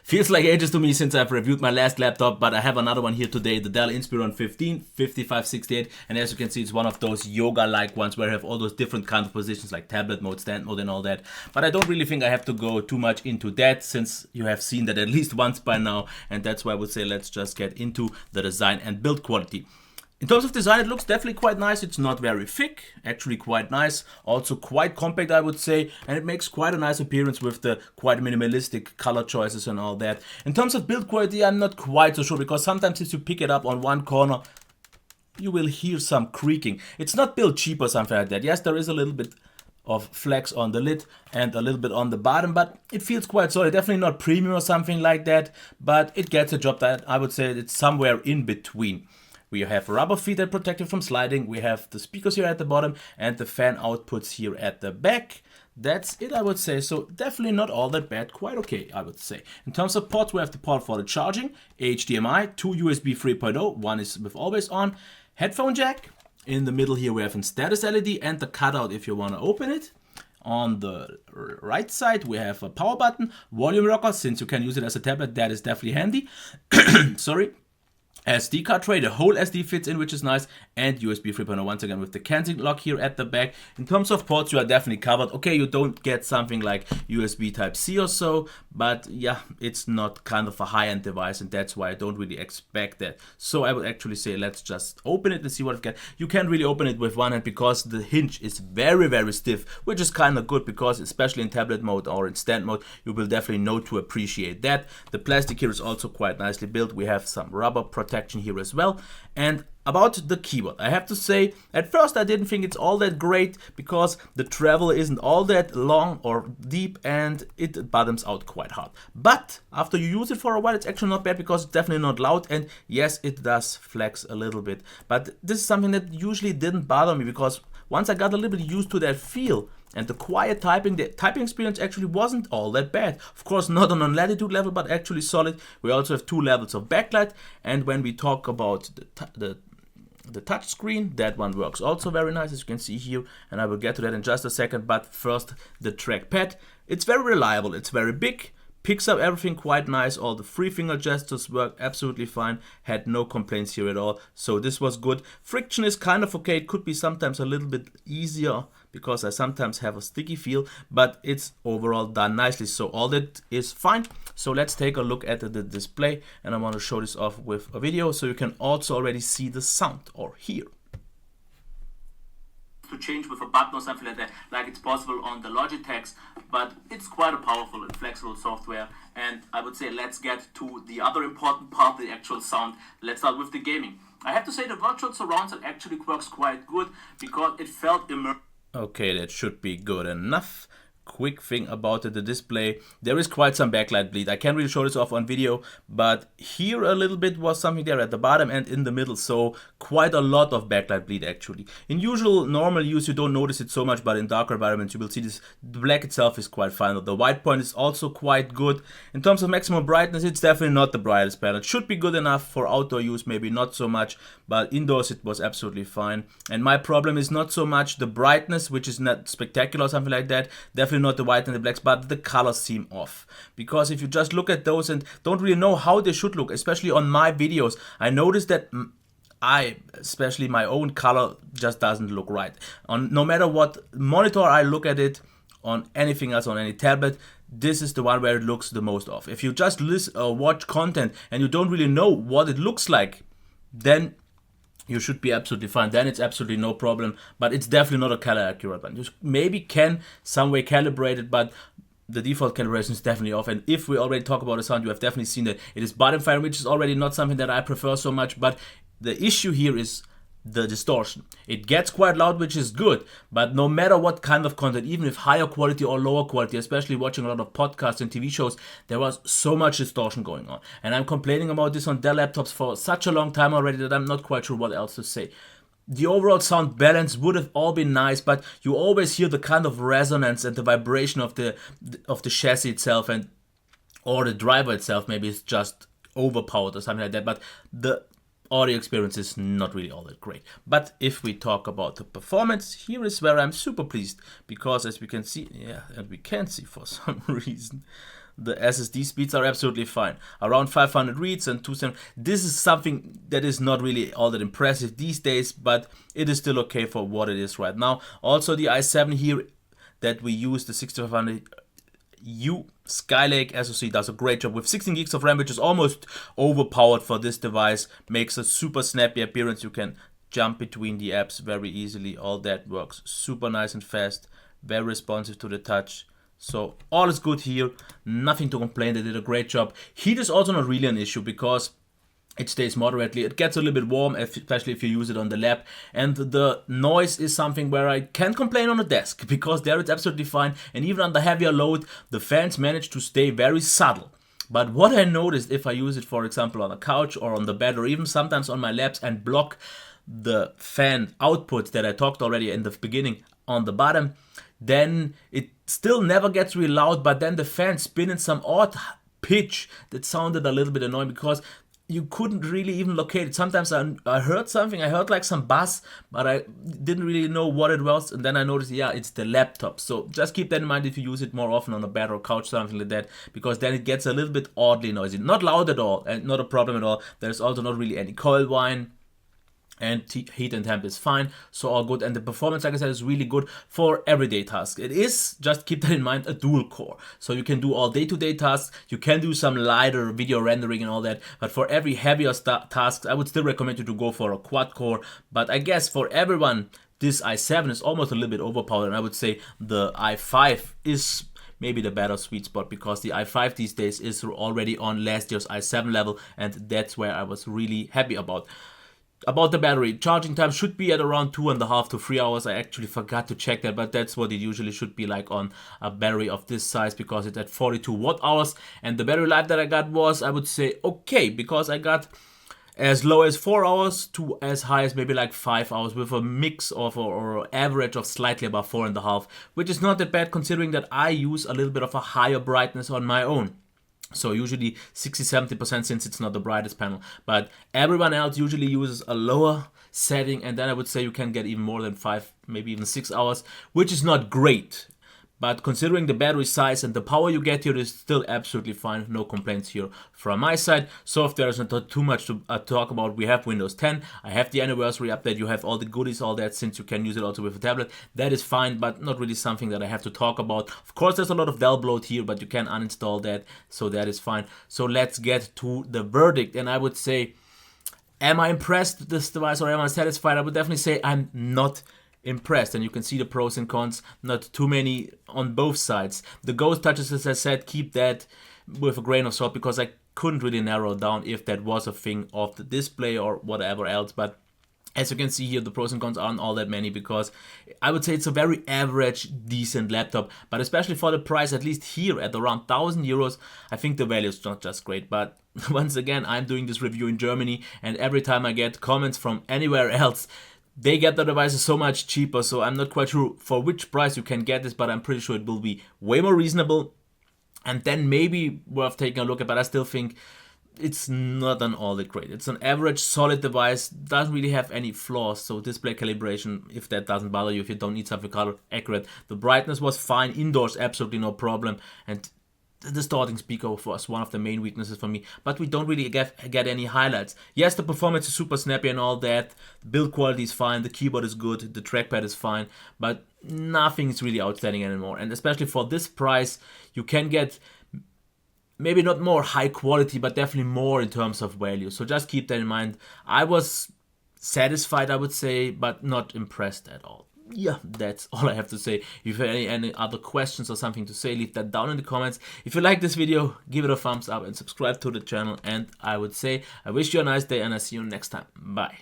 Feels like ages to me since I've reviewed my last laptop, but I have another one here today, the Dell Inspiron 15 5568, and as you can see, it's one of those yoga-like ones where I have all those different kind of positions like tablet mode, stand mode and all that, but I don't really think I have to go too much into that since you have seen that at least once by now, and that's why I would say let's just get into the design and build quality. In terms of design, it looks definitely quite nice. It's not very thick, actually quite nice. Also quite compact, I would say, and it makes quite a nice appearance with the quite minimalistic color choices and all that. In terms of build quality, I'm not quite so sure, because sometimes if you pick it up on one corner, you will hear some creaking. It's not built cheap or something like that. Yes, there is a little bit of flex on the lid and a little bit on the bottom, but it feels quite solid. Definitely not premium or something like that, but it gets the job done. I would say it's somewhere in between. We have rubber feet that protect it from sliding. We have the speakers here at the bottom and the fan outputs here at the back. That's it, I would say. So definitely not all that bad, quite okay, I would say. In terms of ports, we have the port for the charging, HDMI, 2 USB 3.0, one is with always on, headphone jack. In the middle here we have a status LED and the cutout if you want to open it. On the right side we have a power button, volume rocker, since you can use it as a tablet, that is definitely handy. Sorry. SD card tray, the whole SD fits in, which is nice, and USB 3.0 once again with the Kensington lock here at the back. In terms of ports, you are definitely covered. Okay, you don't get something like USB Type-C or so, but yeah, it's not kind of a high-end device, and that's why I don't really expect that. So I would actually say let's just open it and see what it gets. You can't really open it with one hand because the hinge is very, very stiff, which is kind of good because especially in tablet mode or in stand mode, you will definitely know to appreciate that. The plastic here is also quite nicely built. We have some rubber protection here as well. And about the keyboard, I have to say at first I didn't think it's all that great because the travel isn't all that long or deep and it bottoms out quite hard. But after you use it for a while, it's actually not bad because it's definitely not loud, and yes, it does flex a little bit. But this is something that usually didn't bother me because once I got a little bit used to that feel and the quiet typing, the typing experience actually wasn't all that bad. Of course, not on a latitude level, but actually solid. We also have 2 levels of backlight, and when we talk about the touch screen, that one works also very nice, as you can see here, and I will get to that in just a second. But first, the trackpad. It's very reliable, it's very big, picks up everything quite nice. All the 3-finger gestures work absolutely fine. Had no complaints here at all, so this was good. Friction is kind of okay. It could be sometimes a little bit easier because I sometimes have a sticky feel, but it's overall done nicely, so all that is fine. So let's take a look at the display, and I want to show this off with a video so you can also already see the sound or hear. To change with a button or something like that, like it's possible on the Logitechs, but it's quite a powerful and flexible software. And I would say let's get to the other important part, the actual sound. Let's start with the gaming. I have to say the virtual surround sound actually works quite good because it felt immersive. Okay, that should be good enough. Quick thing about the display, there is quite some backlight bleed. I can't really show this off on video, but here a little bit was something there at the bottom and in the middle, so quite a lot of backlight bleed actually. In usual normal use you don't notice it so much, but in darker environments you will see this. The black itself is quite fine. The white point is also quite good. In terms of maximum brightness, it's definitely not the brightest panel. It should be good enough for outdoor use, maybe not so much, but indoors it was absolutely fine. And my problem is not so much the brightness, which is not spectacular or something like that. Definitely not the white and the blacks, but the colors seem off. Because if you just look at those and don't really know how they should look, especially on my videos, I noticed that especially my own color just doesn't look right. On no matter what monitor I look at it, on anything else, on any tablet, this is the one where it looks the most off. If you just watch content and you don't really know what it looks like, then you should be absolutely fine. Then it's absolutely no problem, but it's definitely not a color accurate one. You maybe can some way calibrate it, but the default calibration is definitely off. And if we already talk about the sound, you have definitely seen that it is bottom firing, which is already not something that I prefer so much, but the issue here is the distortion. It gets quite loud, which is good, but no matter what kind of content, even if higher quality or lower quality, especially watching a lot of podcasts and TV shows, there was so much distortion going on. And I'm complaining about this on Dell laptops for such a long time already that I'm not quite sure what else to say. The overall sound balance would have all been nice, but you always hear the kind of resonance and the vibration of the chassis itself, and or the driver itself. Maybe it's just overpowered or something like that, but the audio experience is not really all that great. But if we talk about the performance, here is where I'm super pleased, because as we can see, and we can see for some reason, the SSD speeds are absolutely fine. Around 500 reads and 270. This is something that is not really all that impressive these days, but it is still okay for what it is right now. Also the i7 here that we use, the 6500U Skylake SoC, does a great job with 16 gigs of RAM, which is almost overpowered for this device. Makes a super snappy appearance. You can jump between the apps very easily. All that works super nice and fast, very responsive to the touch. So all is good here, nothing to complain. They did a great job. Heat is also not really an issue because it stays moderately. It gets a little bit warm, especially if you use it on the lap. And the noise is something where I can't complain on a desk, because there it's absolutely fine. And even under heavier load, the fans manage to stay very subtle. But what I noticed, if I use it, for example, on a couch or on the bed, or even sometimes on my laps, and block the fan output that I talked already in the beginning on the bottom, then it still never gets really loud, but then the fan spin in some odd pitch that sounded a little bit annoying, because you couldn't really even locate it. Sometimes I heard something, I heard like some bass, but I didn't really know what it was, and then I noticed, yeah, it's the laptop. So just keep that in mind if you use it more often on a bed or couch, something like that, because then it gets a little bit oddly noisy. Not loud at all, and not a problem at all. There's also not really any coil whine, and heat and temp is fine, so all good. And the performance, like I said, is really good for everyday tasks. It is, just keep that in mind, a dual core, so you can do all day-to-day tasks. You can do some lighter video rendering and all that, but for every heavier tasks, I would still recommend you to go for a quad core. But I guess for everyone, this i7 is almost a little bit overpowered, and I would say the i5 is maybe the better sweet spot, because the i5 these days is already on last year's i7 level, and that's where I was really happy about. About the battery, charging time should be at around 2.5 to 3 hours. I actually forgot to check that, but that's what it usually should be like on a battery of this size, because it's at 42 watt hours. And the battery life that I got was, I would say, okay, because I got as low as 4 hours to as high as maybe like 5 hours, with a mix of or average of slightly above 4.5, which is not that bad considering that I use a little bit of a higher brightness on my own. So usually 60-70%, since it's not the brightest panel, but everyone else usually uses a lower setting, and then I would say you can get even more than 5, maybe even 6 hours, which is not great. But considering the battery size and the power you get here, is still absolutely fine. No complaints here from my side. So if there's not too much to talk about, we have Windows 10. I have the anniversary update. You have all the goodies, all that, since you can use it also with a tablet. That is fine, but not really something that I have to talk about. Of course, there's a lot of Dell bloat here, but you can uninstall that, so that is fine. So let's get to the verdict. And I would say, am I impressed with this device, or am I satisfied? I would definitely say I'm not impressed, and you can see the pros and cons, not too many on both sides. The ghost touches, as I said, keep that with a grain of salt, because I couldn't really narrow down if that was a thing of the display or whatever else. But as you can see here, the pros and cons aren't all that many, because I would say it's a very average, decent laptop. But especially for the price, at least here at around 1,000 euros, I think the value is not just great. But once again, I'm doing this review in Germany, and every time I get comments from anywhere else, they get the devices so much cheaper. So I'm not quite sure for which price you can get this, but I'm pretty sure it will be way more reasonable, and then maybe worth taking a look at. But I still think it's not an all that great. It's an average, solid device, doesn't really have any flaws. So display calibration, if that doesn't bother you, if you don't need something color accurate. The brightness was fine, indoors absolutely no problem, and the distorting speaker was one of the main weaknesses for me, but we don't really get any highlights. Yes, the performance is super snappy and all that, the build quality is fine, the keyboard is good, the trackpad is fine, but nothing is really outstanding anymore. And especially for this price, you can get maybe not more high quality, but definitely more in terms of value. So just keep that in mind. I was satisfied, I would say, but not impressed at all. Yeah, that's all I have to say. If you have any other questions or something to say, leave that down in the comments. If you like this video, give it a thumbs up and subscribe to the channel. And I would say, I wish you a nice day, and I see you next time. Bye.